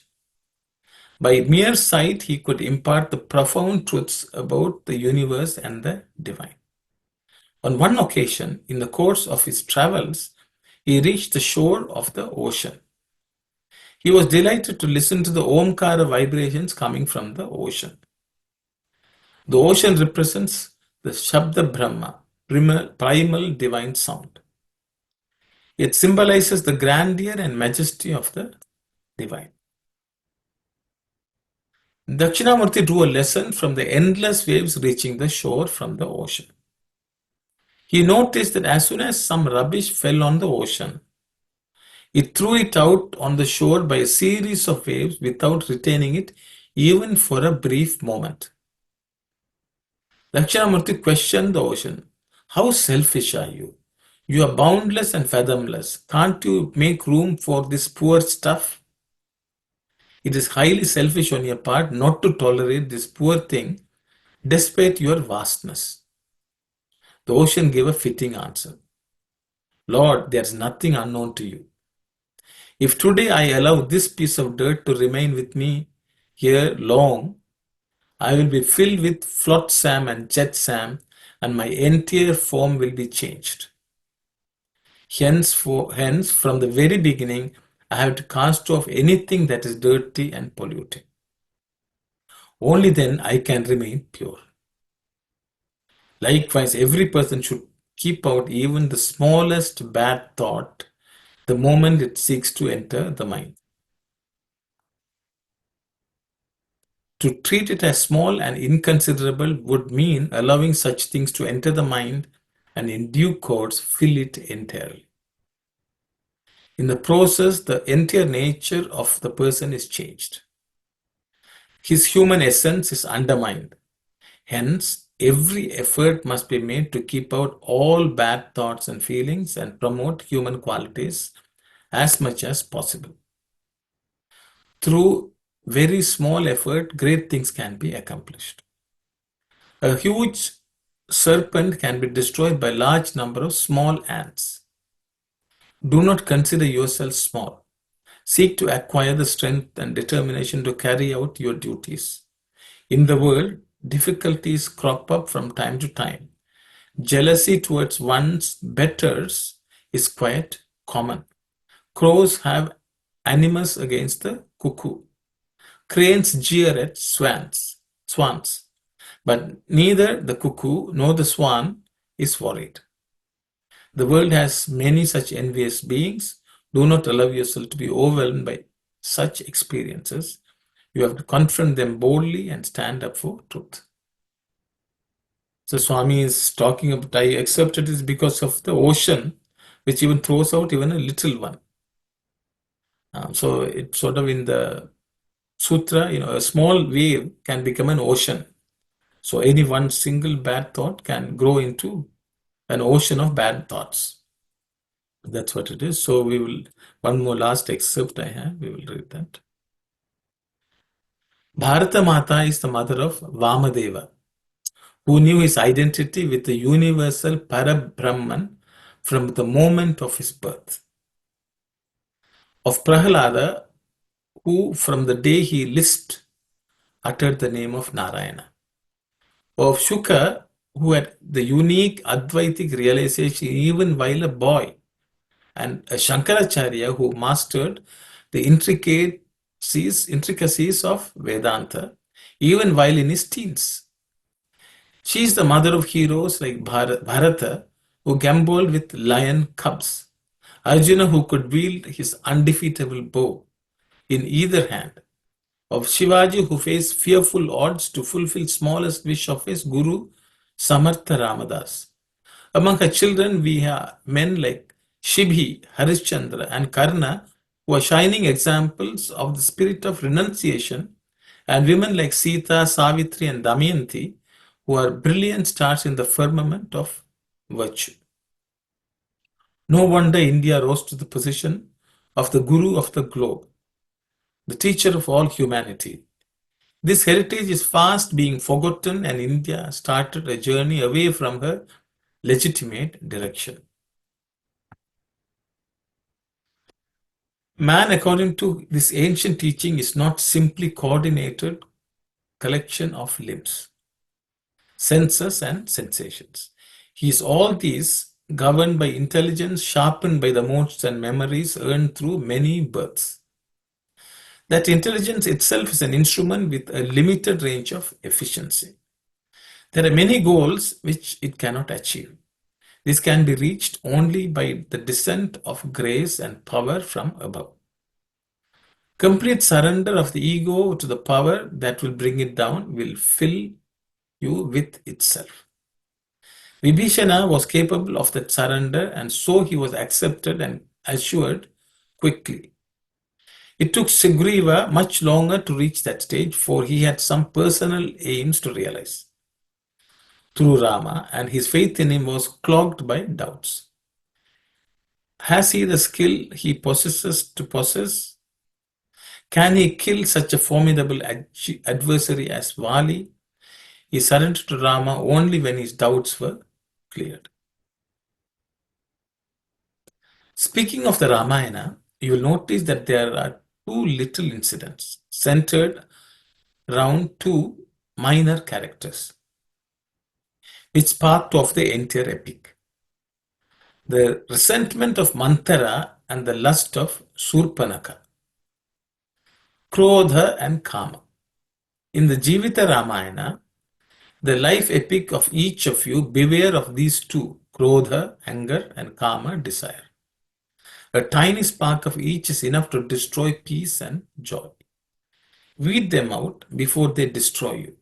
Speaker 1: By mere sight, he could impart the profound truths about the universe and the divine. On one occasion, in the course of his travels, he reached the shore of the ocean. He was delighted to listen to the Omkara vibrations coming from the ocean. The ocean represents the Shabda Brahma, primal divine sound. It symbolizes the grandeur and majesty of the divine. Dakshinamurti drew a lesson from the endless waves reaching the shore from the ocean. He noticed that as soon as some rubbish fell on the ocean, it threw it out on the shore by a series of waves without retaining it even for a brief moment. Dakshinamurti questioned the ocean. How selfish are you? You are boundless and fathomless. Can't you make room for this poor stuff? It is highly selfish on your part not to tolerate this poor thing despite your vastness. The ocean gave a fitting answer. Lord, there is nothing unknown to you. If today I allow this piece of dirt to remain with me here long, I will be filled with flotsam and jetsam, and my entire form will be changed. Hence, from the very beginning, I have to cast off anything that is dirty and polluting. Only then I can remain pure. Likewise, every person should keep out even the smallest bad thought the moment it seeks to enter the mind. To treat it as small and inconsiderable would mean allowing such things to enter the mind and in due course fill it entirely. In the process, the entire nature of the person is changed. His human essence is undermined. Hence, every effort must be made to keep out all bad thoughts and feelings and promote human qualities as much as possible. Through very small effort, great things can be accomplished. A huge serpent can be destroyed by a large number of small ants. Do not consider yourself small. Seek to acquire the strength and determination to carry out your duties. In the world, difficulties crop up from time to time. Jealousy towards one's betters is quite common. Crows have animus against the cuckoo. Cranes jeer at swans, but neither the cuckoo nor the swan is worried. The world has many such envious beings. Do not allow yourself to be overwhelmed by such experiences. You have to confront them boldly and stand up for truth. So Swami is talking about, I accepted this because of the ocean, which even throws out even a little one. So it's sort of in the sutra, a small wave can become an ocean. So any one single bad thought can grow into an ocean of bad thoughts. That's what it is. So we will, one more last excerpt I have, we will read that. Bharata Mata is the mother of Vamadeva, who knew his identity with the universal Parabrahman from the moment of his birth. Of Prahalada, who from the day he lisped uttered the name of Narayana. Of Shuka, who had the unique Advaitic realization even while a boy, and a Shankaracharya who mastered the intricacies of Vedanta even while in his teens. She is the mother of heroes like Bharata, who gambled with lion cubs, Arjuna, who could wield his undefeatable bow in either hand, of Shivaji, who faced fearful odds to fulfill smallest wish of his guru, Samartha Ramadas. Among her children, we have men like Shibhi, Harishchandra, and Karna, who are shining examples of the spirit of renunciation, and women like Sita, Savitri, and Damayanti, who are brilliant stars in the firmament of virtue. No wonder India rose to the position of the Guru of the globe, the teacher of all humanity. This heritage is fast being forgotten, and India started a journey away from her legitimate direction. Man, according to this ancient teaching, is not simply coordinated collection of limbs, senses, and sensations. He is all these governed by intelligence, sharpened by the modes and memories earned through many births. That intelligence itself is an instrument with a limited range of efficiency. There are many goals which it cannot achieve. This can be reached only by the descent of grace and power from above. Complete surrender of the ego to the power that will bring it down will fill you with itself. Vibhishana was capable of that surrender, and so he was accepted and assured quickly. It took Sugriva much longer to reach that stage, for he had some personal aims to realize through Rama, and his faith in him was clogged by doubts. Has he the skill he possesses to possess? Can he kill such a formidable adversary as Vali? He surrendered to Rama only when his doubts were cleared. Speaking of the Ramayana, you will notice that there are two little incidents centered around two minor characters, which sparked off the entire epic. The resentment of Manthara and the lust of Surpanaka, Krodha and Kama. In the Jivita Ramayana, the life epic of each of you, beware of these two, Krodha, anger, and Kama, desire. A tiny spark of each is enough to destroy peace and joy. Weed them out before they destroy you.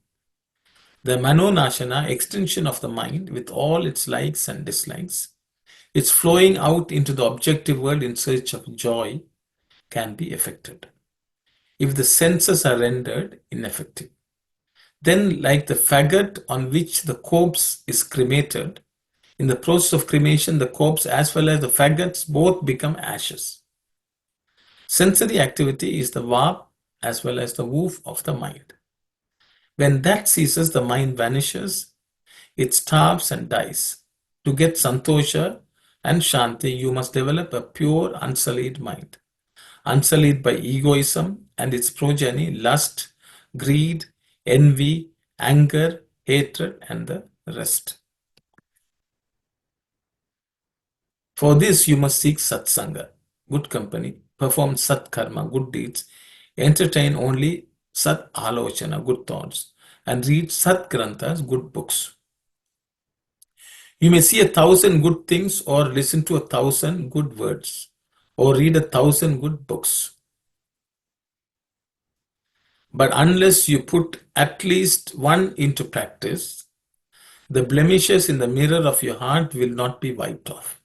Speaker 1: The Manonashana, extension of the mind with all its likes and dislikes, its flowing out into the objective world in search of joy, can be effected if the senses are rendered ineffective. Then, like the faggot on which the corpse is cremated, in the process of cremation, the corpse as well as the faggots both become ashes. Sensory activity is the warp as well as the woof of the mind. When that ceases, the mind vanishes, it starves and dies. To get santosha and shanti, you must develop a pure, unsullied mind, unsullied by egoism and its progeny, lust, greed, envy, anger, hatred, and the rest. For this, you must seek satsanga, good company, perform sat karma, good deeds, entertain only sat alochana, good thoughts, and read sat granthas, good books. You may see 1,000 good things or listen to 1,000 good words or read 1,000 good books. But unless you put at least one into practice, the blemishes in the mirror of your heart will not be wiped off.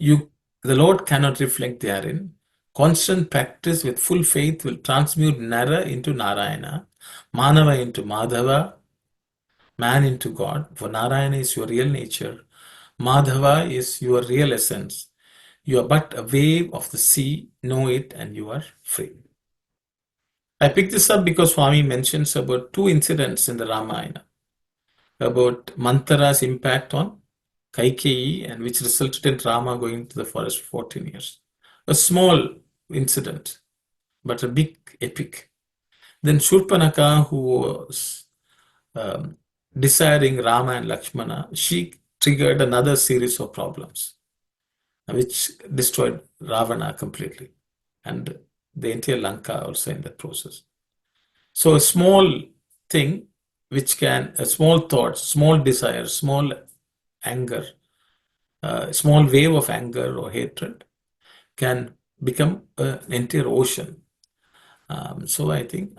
Speaker 1: The Lord cannot reflect therein. Constant practice with full faith will transmute Nara into Narayana, Manava into Madhava, man into God. For Narayana is your real nature, Madhava is your real essence. You are but a wave of the sea, know it, and you are free. I picked this up because Swami mentions about two incidents in the Ramayana about Manthara's impact on Kaikeyi, and which resulted in Rama going to the forest for 14 years. A small incident, but a big epic. Then Shurpanaka, who was desiring Rama and Lakshmana, she triggered another series of problems, which destroyed Ravana completely and the entire Lanka also in that process. So a small thing a small thought, small desire, small anger, small wave of anger or hatred can become an entire ocean. So I think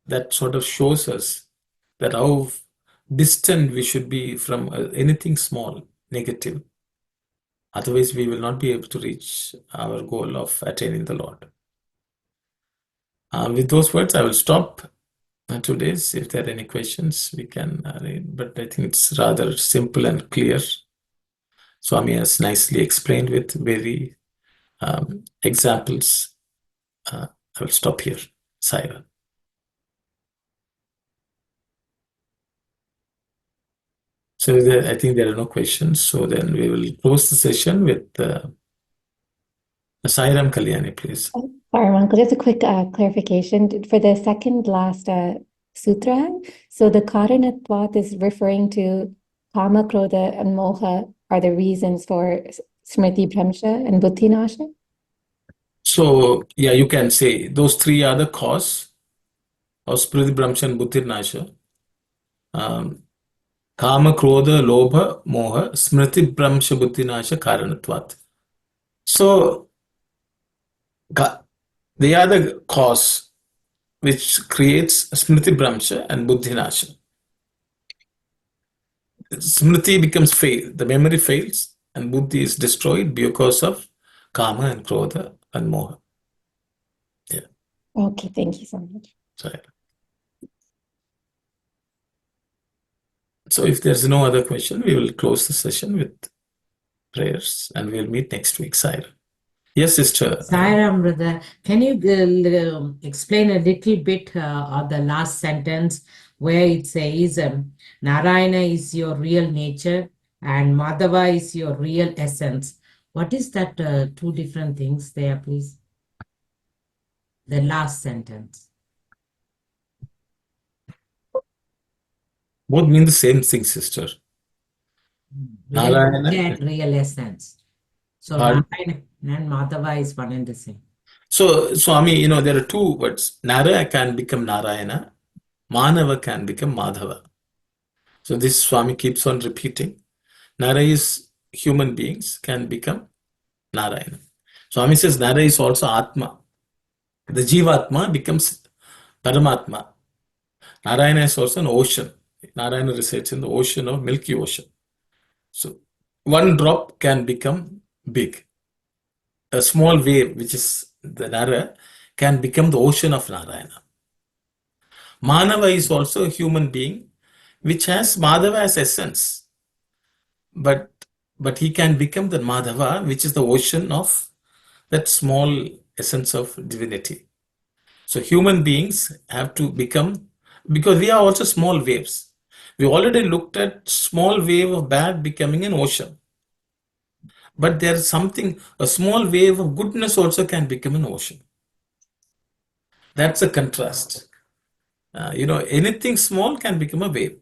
Speaker 1: that sort of shows us that how distant we should be from anything small, negative. Otherwise, we will not be able to reach our goal of attaining the Lord. With those words, I will stop today's. If there are any questions, we can read. But I think it's rather simple and clear. Swami has nicely explained with very examples. I will stop here. Saira. So I think there are no questions. So then we will close the session with Sairam Kalyani, please.
Speaker 3: Sorry, Uncle, just a quick clarification for the second last sutra. So the Karanatvat is referring to Kama, Krodha, and Moha are the reasons for Smriti Bhramsha and Buddhi Nasha?
Speaker 1: So, yeah, you can say those three are the cause of Smriti Bhramsha and Buddhi Nasha. Kama, Krodha, Lobha, Moha, Smriti Bhramsha, Buddhi Nasha, Karanatvat. So, they are the cause which creates Smriti Bhramsha and Buddhi Nasha. Smriti becomes fail, the memory fails, and Buddhi is destroyed because of Kama and Krodha and Moha. Yeah.
Speaker 3: Okay, thank you so much.
Speaker 1: Sorry. So if there's no other question, we will close the session with prayers and we'll meet next week, Saira. Yes, sister.
Speaker 2: Sairam, brother, can you explain a little bit of the last sentence where it says Narayana is your real nature and Madhava is your real essence? What is that two different things there, please? The last sentence.
Speaker 1: Both mean the same thing, sister.
Speaker 2: Real
Speaker 1: Narayana.
Speaker 2: nature and real essence. So
Speaker 1: Pardon?
Speaker 2: Narayana and Madhava is one and the same.
Speaker 1: So, Swami, there are two words. Nara can become Narayana. Manava can become Madhava. So this Swami keeps on repeating. Nara is human beings can become Narayana. Swami says Nara is also Atma. The Jivatma becomes Paramatma. Narayana is also an ocean. Narayana resides in the ocean of Milky Ocean. So one drop can become big. A small wave, which is the Nara, can become the ocean of Narayana. Manava is also a human being which has Madhava as essence. But he can become the Madhava, which is the ocean of that small essence of divinity. So human beings have to become, because we are also small waves. We already looked at small wave of bad becoming an ocean. But there is something, a small wave of goodness also can become an ocean. That's a contrast. Anything small can become a wave.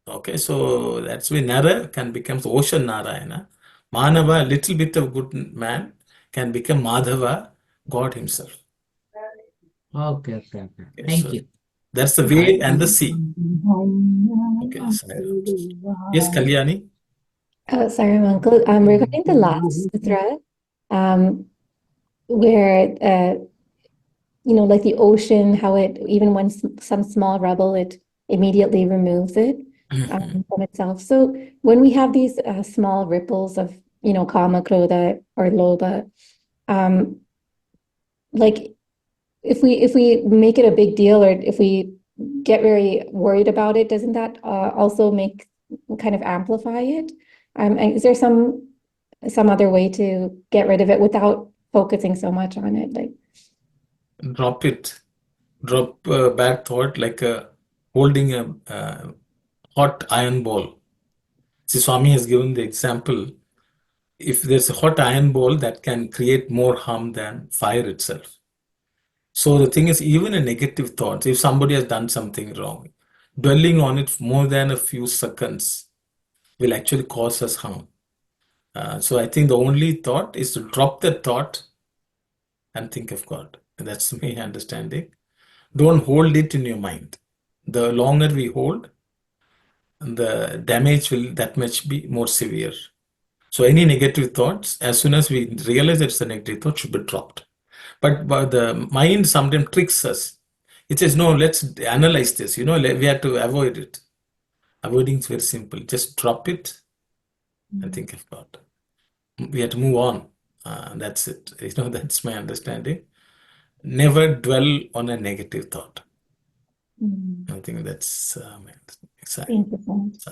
Speaker 1: Okay, so that's why Nara can become the ocean Narayana. Manava, a little bit of good man, can become Madhava, God himself.
Speaker 2: Okay.
Speaker 1: Okay,
Speaker 2: Thank
Speaker 1: so
Speaker 2: you.
Speaker 1: that's the way and the sea. Okay, yes, Kalyani.
Speaker 3: Sorry, Uncle. Regarding the last sutra, where like the ocean, how it even when some small rubble, it immediately removes it from itself. So when we have these small ripples of kama, krodha, or lobha, like if we make it a big deal, or if we get very worried about it, doesn't that also kind of amplify it? And is there some other way to get rid of it without focusing so much on it? Like,
Speaker 1: Drop it. Drop a bad thought like holding a hot iron ball. See, Swami has given the example. If there's a hot iron ball, that can create more harm than fire itself. So the thing is, even a negative thought, if somebody has done something wrong, dwelling on it more than a few seconds will actually cause us harm. So I think the only thought is to drop the thought and think of God. That's my understanding. Don't hold it in your mind. The longer we hold, the damage will that much be more severe. So any negative thoughts, as soon as we realize it's a negative thought, should be dropped. But the mind sometimes tricks us. It says, no, let's analyze this. We have to avoid it. Avoiding is very simple. Just drop it and think of God. We have to move on. That's it. That's my understanding. Never dwell on a negative thought. I think that's my understanding.
Speaker 3: Thank you so much.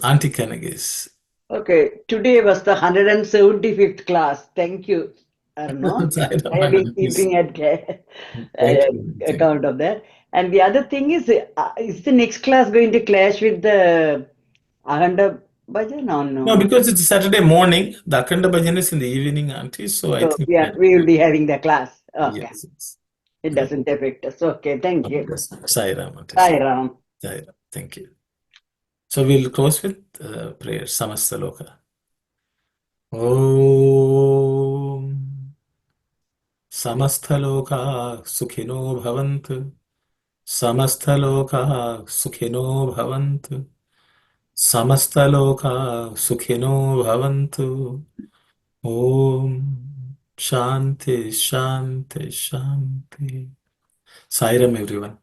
Speaker 1: Auntie Kanagis.
Speaker 4: Okay, today was the 175th class. Thank you, Arno. I have been keeping account of that. And the other thing is the next class going to clash with the Ahanda Bhajan or no?
Speaker 1: No, because it's Saturday morning. The Akhanda Bhajan is in the evening, Auntie. So I think
Speaker 4: we will be having the class. Okay.
Speaker 1: Yes.
Speaker 4: It doesn't affect us. Okay, thank you.
Speaker 1: Sai Ram, Auntie.
Speaker 4: Sai Ram.
Speaker 1: Sai Ram. Thank you. So we'll close with prayer. Samasta Loka. Om Samasta Loka Sukhino Bhavantu. Samasta Loka Sukhino Bhavantu. Samasta Loka Sukhino Bhavantu. Om Shanti Shanti Shanti. Sai Ram, everyone.